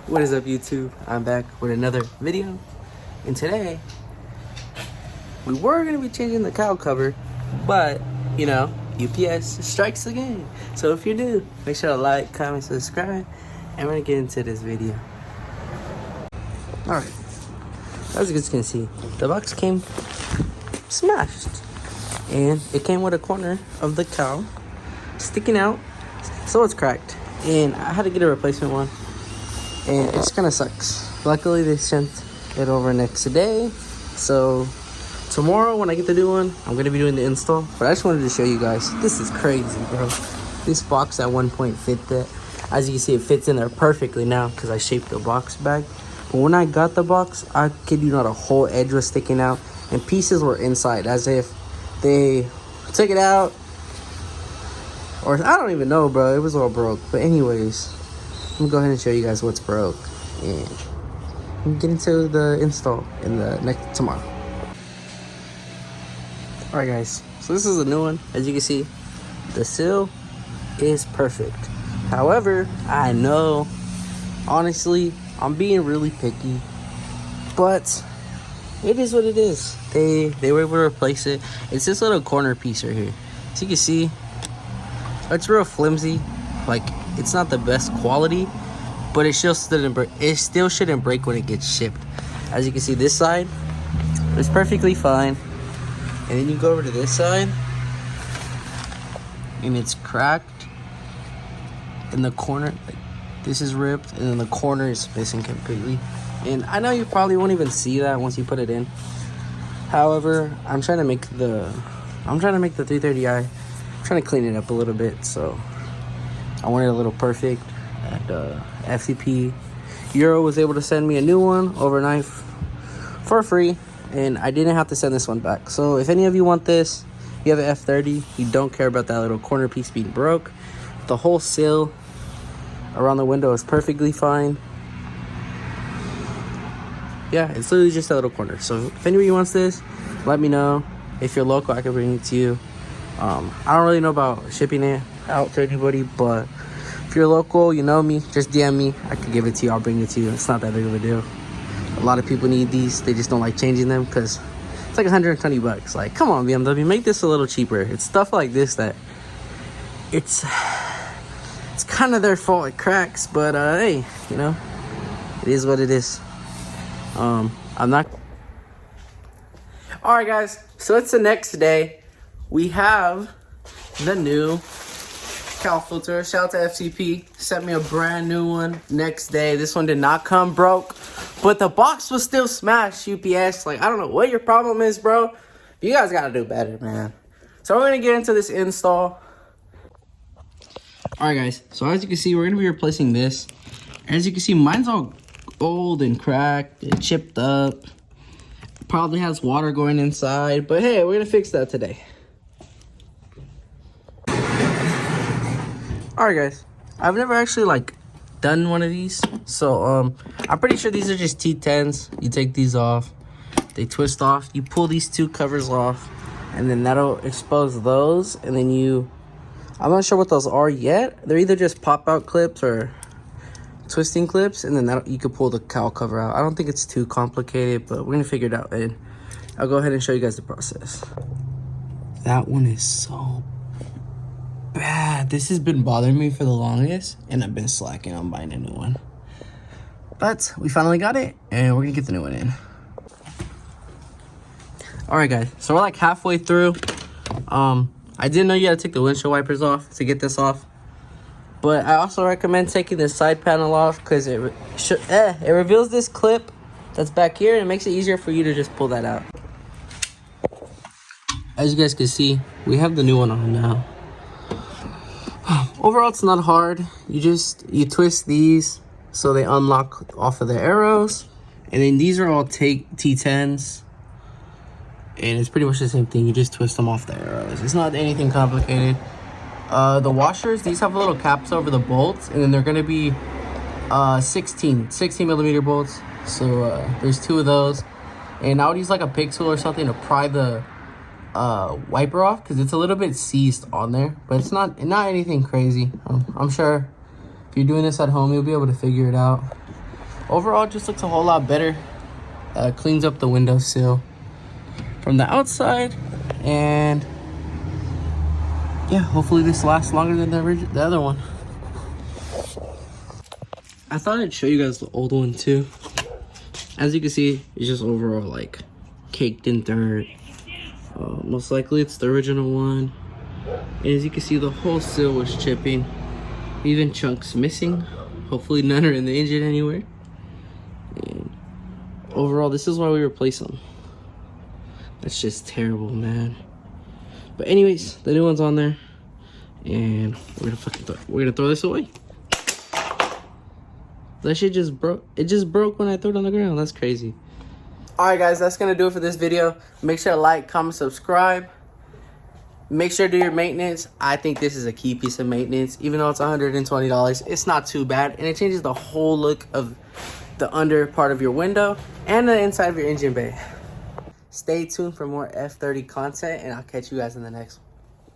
What is up, YouTube? I'm back with another video, and today we were going to be changing the cowl cover, but you know, UPS strikes again. So if you're new, make sure to like, comment, subscribe, and we're going to get into this video. Alright, as you guys can see, the box came smashed, and it came with a corner of the cowl sticking out, so it's cracked, and I had to get a replacement one. And it just kind of sucks. Luckily, they sent it over next day. So tomorrow, when I get the new one, I'm going to be doing the install. But I just wanted to show you guys. This is crazy, bro. This box at one point fit that. As you can see, it fits in there perfectly now because I shaped the box back. But when I got the box, I kid you not, a whole edge was sticking out. And pieces were inside as if they took it out. Or I don't even know, bro. It was all broke. But anyways, I'm gonna go ahead and show you guys what's broke, and we'll get into the install in the next tomorrow. All right, guys. So this is a new one. As you can see, the seal is perfect. However, I know, honestly, I'm being really picky, but it is what it is. They were able to replace it. It's this little corner piece right here. As you can see, it's real flimsy. Like, it's not the best quality, but it still shouldn't break when it gets shipped. As you can see, this side is perfectly fine, and then you go over to this side and it's cracked in the corner. Like, this is ripped, and then the corner is missing completely. And I know you probably won't even see that once you put it in. However, I'm trying to make the 330i, I'm trying to clean it up a little bit, so I wanted a little perfect. And FCP Euro was able to send me a new one overnight for free, and I didn't have to send this one back. So if any of you want this, you have an F30, you don't care about that little corner piece being broke, the whole seal around the window is perfectly fine. Yeah, it's literally just a little corner. So if anybody wants this, let me know. If you're local, I can bring it to you. I don't really know about shipping it out to anybody, but if you're local, you know me, just DM me. I can give it to you. I'll bring it to you. It's not that big of a deal. A lot of people need these. They just don't like changing them because it's like 120 bucks. Like, come on, BMW, make this a little cheaper. It's stuff like this that it's kind of their fault. It cracks, but hey, you know, it is what it is. I'm not. All right, guys. So it's the next day. We have the new cowl filter. Shout out to FCP. Sent me a brand new one next day. This one did not come broke, but the box was still smashed. UPS. Like, I don't know what your problem is, bro. You guys gotta do better, man. So we're gonna get into this install. All right, guys. So as you can see, we're gonna be replacing this. As you can see, mine's all old and cracked and chipped up. Probably has water going inside, but hey, we're gonna fix that today. Alright, guys, I've never actually like done one of these, so I'm pretty sure these are just T10s. You take these off, they twist off, you pull these two covers off, and then that'll expose those. And then I'm not sure what those are yet. They're either just pop out clips or twisting clips, and then you can pull the cowl cover out. I don't think it's too complicated, but we're gonna figure it out, and I'll go ahead and show you guys the process. That one is so bad. This has been bothering me for the longest, and I've been slacking on buying a new one. But we finally got it, and we're gonna get the new one in. All right, guys. So we're like halfway through. I didn't know you had to take the windshield wipers off to get this off, but I also recommend taking the side panel off because it reveals this clip that's back here, and it makes it easier for you to just pull that out. As you guys can see, we have the new one on now. Overall, it's not hard. You twist these so they unlock off of the arrows, and then these are all T10s, and it's pretty much the same thing. You just twist them off the arrows. It's not anything complicated. The washers, these have little caps over the bolts, and then they're gonna be 16 millimeter bolts. So there's two of those, and I would use like a pick tool or something to pry the wiper off because it's a little bit seized on there, but it's not anything crazy. I'm sure if you're doing this at home, you'll be able to figure it out. overall, it just looks a whole lot better. Cleans up the windowsill from the outside, and yeah, hopefully this lasts longer than the other one. I thought I'd show you guys the old one too. As you can see, it's just overall like caked in dirt. Most likely it's the original one. And as you can see, the whole sill was chipping, even chunks missing. Hopefully none are in the engine anywhere. And overall, this is why we replace them. That's just terrible, man. But anyways, the new one's on there, and we're gonna throw this away. That shit just broke. It just broke when I threw it on the ground. That's crazy. All right, guys, that's gonna do it for this video. Make sure to like, comment, subscribe. Make sure to do your maintenance. I think this is a key piece of maintenance. Even though it's $120, it's not too bad, and it changes the whole look of the under part of your window and the inside of your engine bay. Stay tuned for more F30 content, and I'll catch you guys in the next one.